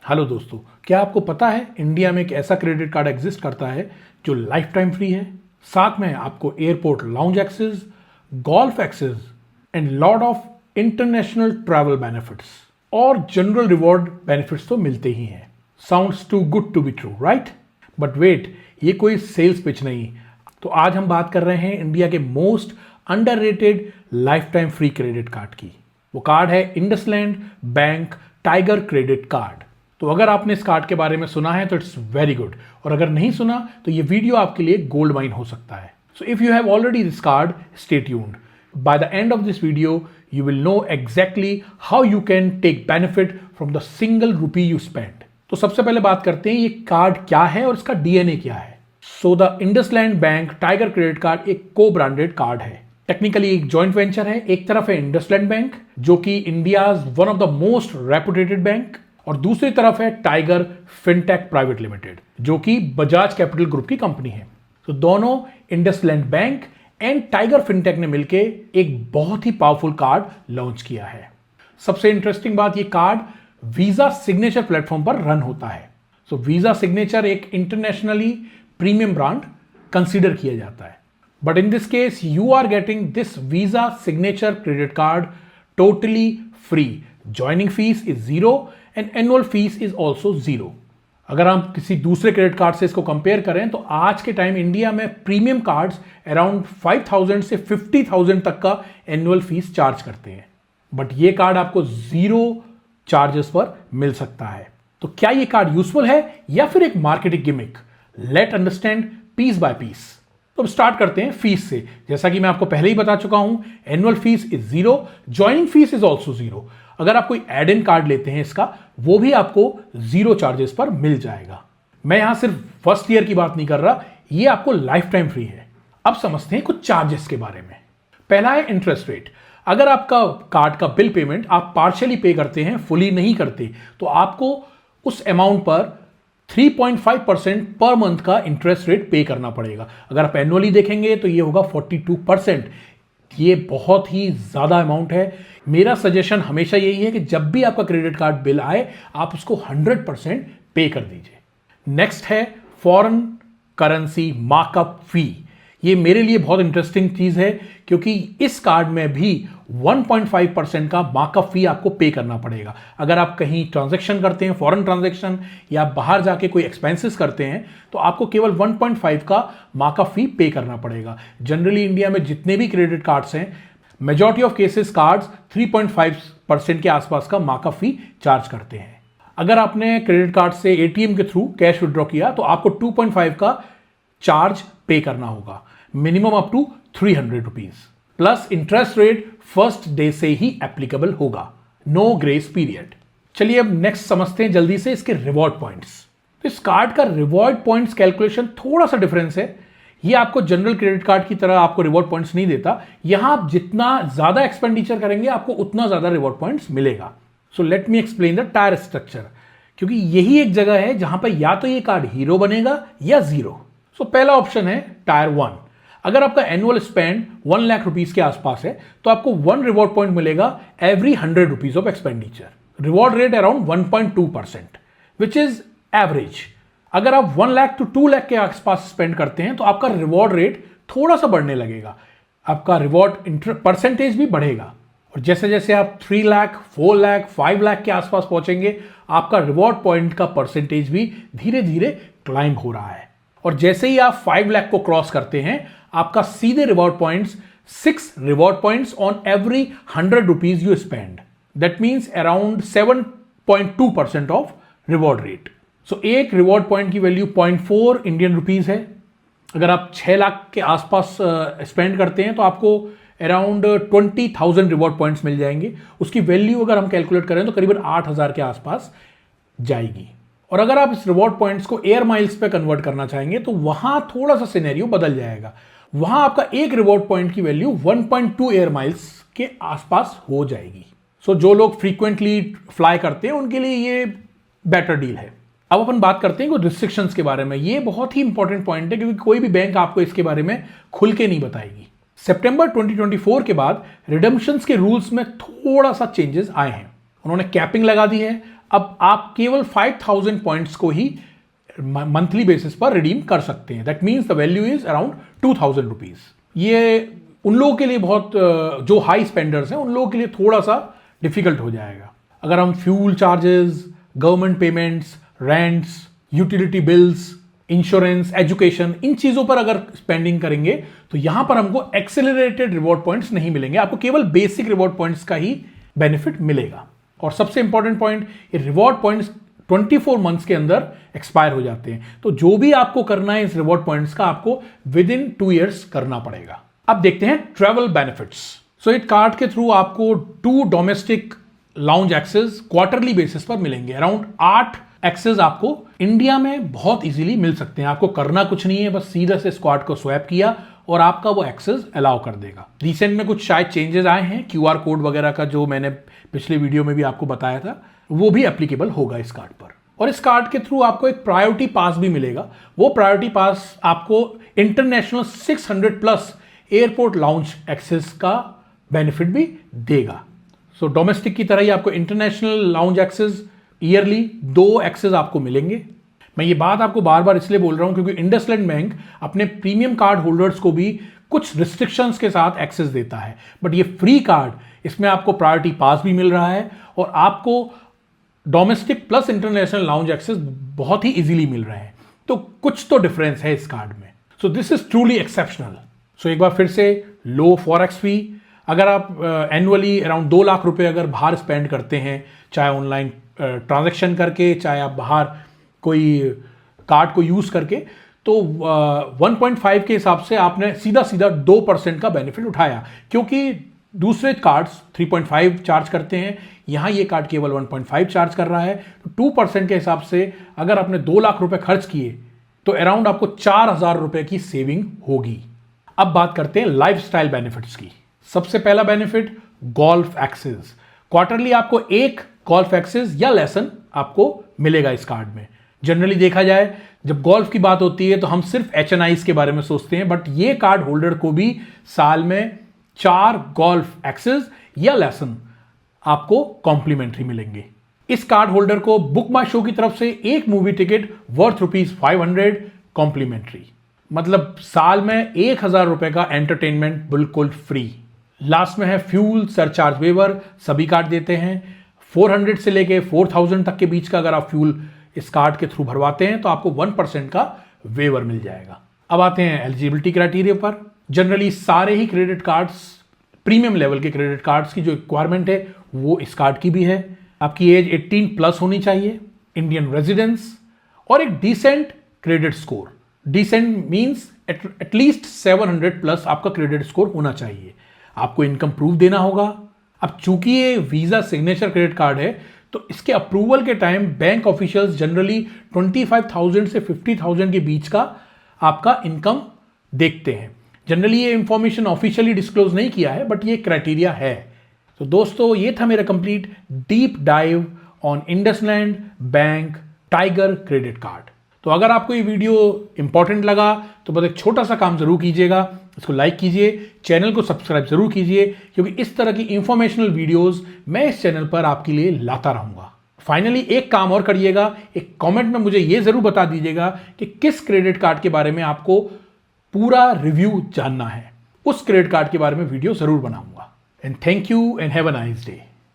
Hello दोस्तों, क्या आपको पता है इंडिया में एक ऐसा क्रेडिट कार्ड एग्जिस्ट करता है जो लाइफ टाइम फ्री है। साथ में आपको airport lounge access, golf access and lot of international travel benefits और जनरल रिवॉर्ड बेनिफिट्स तो मिलते ही हैं। Sounds to good to be true, right? But wait, ये कोई सेल्स पिच नहीं। तो आज हम बात कर रहे हैं इंडिया के most underrated life time free credit card की। वो कार्ड है IndusInd bank tiger credit card. तो अगर आपने इस कार्ड के बारे में सुना है तो इट्स वेरी गुड, और अगर नहीं सुना तो ये वीडियो आपके लिए गोल्ड माइन हो सकता है। So if you have already this card, stay tuned. By the end of this video you will know exactly how you can take benefit from the single rupee you spend। तो सबसे पहले बात करते हैं ये कार्ड क्या है और इसका डीएनए क्या है। So the IndusInd bank tiger credit card एक को ब्रांडेड कार्ड है। टेक्निकली एक जॉइंट वेंचर है। एक तरफ है इंडसलैंड बैंक जो कि India's one of the most reputed bank, और दूसरी तरफ है टाइगर फिनटेक प्राइवेट लिमिटेड जो कि बजाज कैपिटल ग्रुप की कंपनी है। तो दोनों IndusInd bank and tiger fintech ने मिलकर एक बहुत ही पावरफुल कार्ड लॉन्च किया है। सबसे इंटरेस्टिंग बात, ये कार्ड वीजा सिग्नेचर प्लेटफॉर्म पर रन होता है। सो वीजा सिग्नेचर एक इंटरनेशनली प्रीमियम ब्रांड कंसीडर किया जाता है, but in this case you are getting this visa signature credit card totally free. Joining fees is 0 and annual fees is also 0। अगर हम किसी दूसरे क्रेडिट कार्ड से इसको कंपेयर करें तो आज के टाइम इंडिया में प्रीमियम कार्ड्स अराउंड 5,000 से 50,000 तक का एनुअल फीस चार्ज करते हैं, बट ये कार्ड आपको 0 चार्जेस पर मिल सकता है। तो क्या ये कार्ड यूजफुल है या फिर एक marketing gimmick? Let understand piece by piece. तो अब स्टार्ट करते हैं फीस से। जैसा कि मैं आपको पहले ही बता चुका हूं, annual fees is 0, joining fees is also 0। अगर आप कोई एड इन कार्ड लेते हैं इसका, वो भी आपको 0 चार्जेस पर मिल जाएगा। मैं यहां सिर्फ फर्स्ट ईयर की बात नहीं कर रहा, ये आपको लाइफ टाइम फ्री है। अब समझते हैं कुछ चार्जेस के बारे में। पहला है इंटरेस्ट रेट। अगर आपका कार्ड का बिल पेमेंट आप पार्शियली पे करते हैं, फुली नहीं करते, तो आपको उस अमाउंट पर 3.5% पर मंथ का इंटरेस्ट रेट पे करना पड़ेगा। अगर आप एनुअली देखेंगे तो ये होगा 42%। ये बहुत ही ज्यादा अमाउंट है। मेरा सजेशन हमेशा यही है कि जब भी आपका क्रेडिट कार्ड बिल आए, आप उसको 100% पे कर दीजिए। नेक्स्ट है फॉरेन करेंसी मार्कअप फी। ये मेरे लिए बहुत इंटरेस्टिंग चीज है क्योंकि इस कार्ड में भी 1.5% का मार्कअप फी आपको पे करना पड़ेगा। अगर आप कहीं ट्रांजैक्शन करते हैं, फॉरेन ट्रांजैक्शन, या बाहर जाके कोई एक्सपेंसेस करते हैं, तो आपको केवल 1.5 का मार्कअप फी पे करना पड़ेगा। जनरली इंडिया में जितने भी क्रेडिट कार्ड्स हैं, मेजॉरिटी ऑफ केसेस कार्ड्स 3.5% के आसपास का मार्कअप फी चार्ज करते हैं। अगर आपने क्रेडिट कार्ड से एटीएम के थ्रू कैश विड्रॉ किया तो आपको 2.5 का चार्ज पे करना होगा, minimum up to 300 rupees, plus interest rate first day से ही एप्लीकेबल होगा, नो ग्रेस पीरियड। चलिए अब नेक्स्ट समझते हैं जल्दी से इसके रिवॉर्ड पॉइंट्स। तो इस कार्ड का रिवॉर्ड पॉइंट्स कैलकुलेशन थोड़ा सा डिफरेंस है। ये आपको जनरल क्रेडिट कार्ड की तरह आपको रिवॉर्ड पॉइंट्स नहीं देता। यहां आप जितना ज्यादा एक्सपेंडिचर करेंगे आपको उतना ज्यादा रिवॉर्ड पॉइंट्स मिलेगा। So let me explain the tyre structure, क्योंकि यही एक जगह है जहां पर या तो ये कार्ड हीरो बनेगा या जीरो। सो पहला ऑप्शन है टायर 1। अगर आपका एनुअल स्पेंड 1 लाख रुपीज के आसपास है तो आपको 1 रिवॉर्ड पॉइंट मिलेगा every 100 rupees of expenditure. Reward rate around 1.2%, which is average. अगर आप 1 लाख टू 2 लाख के आसपास स्पेंड करते हैं तो आपका रिवॉर्ड रेट थोड़ा सा बढ़ने लगेगा, आपका रिवॉर्ड परसेंटेज भी बढ़ेगा। और जैसे जैसे आप 3 लाख, 4 लाख, 5 लाख के आसपास पहुंचेंगे, आपका रिवॉर्ड पॉइंट का परसेंटेज भी धीरे धीरे क्लाइंब हो रहा है। और जैसे ही आप 5 लाख को क्रॉस करते हैं, आपका सीधे reward points 6 reward points on every 100 rupees you spend. That means around 7.2% of reward rate. So एक रिवॉर्ड पॉइंट की वैल्यू 0.4 इंडियन रुपीज है। अगर आप 6 लाख के आसपास स्पेंड करते हैं तो आपको अराउंड 20,000 रिवॉर्ड पॉइंट्स मिल जाएंगे। उसकी वैल्यू अगर हम कैलकुलेट करें तो करीबन 8,000 के आसपास जाएगी। और अगर आप इस रिवॉर्ड पॉइंट्स को एयर माइल्स पे कन्वर्ट करना चाहेंगे तो वहां थोड़ा सा सिनेरियो बदल जाएगा। वहां आपका एक रिवॉर्ड पॉइंट की वैल्यू 1.2 एयर माइल्स के आसपास हो जाएगी। सो जो लोग फ्रीक्वेंटली फ्लाई करते हैं उनके लिए ये बेटर डील है। अब अपन बात करते हैं कुछ रिस्ट्रिक्शंस के बारे में। ये बहुत ही इंपॉर्टेंट पॉइंट है क्योंकि कोई भी बैंक आपको इसके बारे में खुल के नहीं बताएगी। सितंबर 2024 के बाद रिडम्पशंस के रूल्स में थोड़ा सा चेंजेस आए हैं। उन्होंने कैपिंग लगा दी है। अब आप केवल 5000 पॉइंट्स को ही मंथली बेसिस पर रिडीम कर सकते हैं। That means the value is around 2000 rupees. ये उन लोगों के लिए बहुत, जो हाई स्पेंडर्स हैं उन लोगों के लिए थोड़ा सा डिफिकल्ट हो जाएगा। अगर हम fuel charges, government payments, rents, utility bills, insurance, education, इन चीजों पर अगर स्पेंडिंग करेंगे तो यहां पर हमको एक्सेलरेटेड रिवॉर्ड पॉइंट्स नहीं मिलेंगे, आपको केवल बेसिक रिवॉर्ड पॉइंट्स का ही बेनिफिट मिलेगा। और सबसे इंपॉर्टेंट पॉइंट, ये रिवॉर्ड पॉइंट्स 24 मंथ्स के अंदर एक्सपायर हो जाते हैं। तो जो भी आपको करना है इस रिवॉर्ड पॉइंट्स का, आपको विद इन 2 ईयर्स करना पड़ेगा। अब देखते हैं ट्रैवल बेनिफिट्स। सो इस कार्ड के थ्रू आपको 2 domestic lounge access quarterly basis पर मिलेंगे। अराउंड 8 एक्सेस आपको इंडिया में बहुत इजीली मिल सकते हैं। आपको करना कुछ नहीं है, बस सीधा से इस कार्ड को स्वैप किया और आपका वो एक्सेस अलाउ कर देगा। रिसेंट में कुछ शायद चेंजेस आए हैं, QR कोड वगैरह का, जो मैंने पिछले वीडियो में भी आपको बताया था, वो भी एप्लीकेबल होगा इस कार्ड पर। और इस कार्ड के थ्रू आपको एक प्रायोरिटी पास भी मिलेगा। वो प्रायोरिटी पास आपको international 600 plus airport lounge access का बेनिफिट भी देगा। सो डोमेस्टिक की तरह ही आपको international lounge access yearly 2 access आपको मिलेंगे। मैं ये बात आपको बार बार इसलिए बोल रहा हूं क्योंकि इंडसलैंड बैंक अपने प्रीमियम कार्ड होल्डर्स को भी कुछ रिस्ट्रिक्शंस के साथ एक्सेस देता है, बट ये फ्री कार्ड, इसमें आपको प्रायोरिटी पास भी मिल रहा है और आपको domestic plus international lounge access बहुत ही इजीली मिल रहे हैं। तो कुछ तो डिफरेंस है इस कार्ड में। So this is truly exceptional. So एक बार फिर से, लो फॉरेक्स फी। अगर आप एनुअली अराउंड 2 लाख रुपए अगर बाहर स्पेंड करते हैं, चाहे ऑनलाइन ट्रांजैक्शन करके, चाहे आप बाहर कोई कार्ड को यूज करके, तो 1.5 के हिसाब से आपने सीधा सीधा 2% का बेनिफिट उठाया, क्योंकि दूसरे कार्ड्स 3.5 चार्ज करते हैं, यहां ये कार्ड केवल 1.5 चार्ज कर रहा है। तो 2% के हिसाब से अगर आपने 2 लाख रुपए खर्च किए तो अराउंड आपको 4000 रुपए की सेविंग होगी। अब बात करते हैं लाइफस्टाइल बेनिफिट्स की। सबसे पहला बेनिफिट, गोल्फ एक्सेस। क्वार्टरली आपको 1 गोल्फ एक्सेस या लेसन आपको मिलेगा इस कार्ड में। जनरली देखा जाए, जब गोल्फ की बात होती है तो हम सिर्फ HNIs के बारे में सोचते हैं, बट ये कार्ड होल्डर को भी साल में 4 गोल्फ एक्सेस या लेसन आपको कॉम्प्लीमेंट्री मिलेंगे। इस कार्ड होल्डर को बुक माई शो की तरफ से 1 मूवी टिकट वर्थ ₹500 कॉम्प्लीमेंट्री, मतलब साल में 1000 रुपए का एंटरटेनमेंट बिल्कुल फ्री। लास्ट में है फ्यूल सरचार्ज वेवर, सभी कार्ड देते हैं। 400 से लेके 4000 तक के बीच का अगर आप फ्यूल इस कार्ड के थ्रू भरवाते हैं तो आपको 1% का वेवर मिल जाएगा। अब आते हैं एलिजिबिलिटी क्राइटेरिया पर। जनरली सारे ही क्रेडिट कार्ड्स, प्रीमियम लेवल के क्रेडिट कार्ड्स की जो रिक्वायरमेंट है वो इस कार्ड की भी है। आपकी एज 18 प्लस होनी चाहिए, इंडियन रेजिडेंस, और एक decent credit score. Decent means at least 700 plus आपका क्रेडिट स्कोर होना चाहिए। आपको इनकम प्रूफ देना होगा। अब चूंकि ये वीजा सिग्नेचर क्रेडिट कार्ड है तो इसके अप्रूवल के टाइम बैंक ऑफिशियल्स जनरली 25,000 से 50,000 के बीच का आपका इनकम देखते हैं। जनरली ये इंफॉर्मेशन ऑफिशियली डिस्क्लोज नहीं किया है, बट ये क्राइटेरिया है। तो दोस्तों, ये था मेरा complete deep dive on IndusInd bank tiger credit card. तो अगर आपको ये वीडियो इंपॉर्टेंट लगा तो बस एक छोटा सा काम जरूर कीजिएगा, इसको लाइक कीजिए, चैनल को सब्सक्राइब जरूर कीजिए, क्योंकि इस तरह की इंफॉर्मेशनल वीडियोस मैं इस चैनल पर आपके लिए लाता रहूंगा। फाइनली एक काम और करिएगा, एक कमेंट में मुझे ये जरूर बता दीजिएगा कि किस क्रेडिट कार्ड के बारे में आपको पूरा रिव्यू जानना है। उस क्रेडिट कार्ड के बारे में वीडियो जरूर बनाऊंगा। And thank you and have a nice day.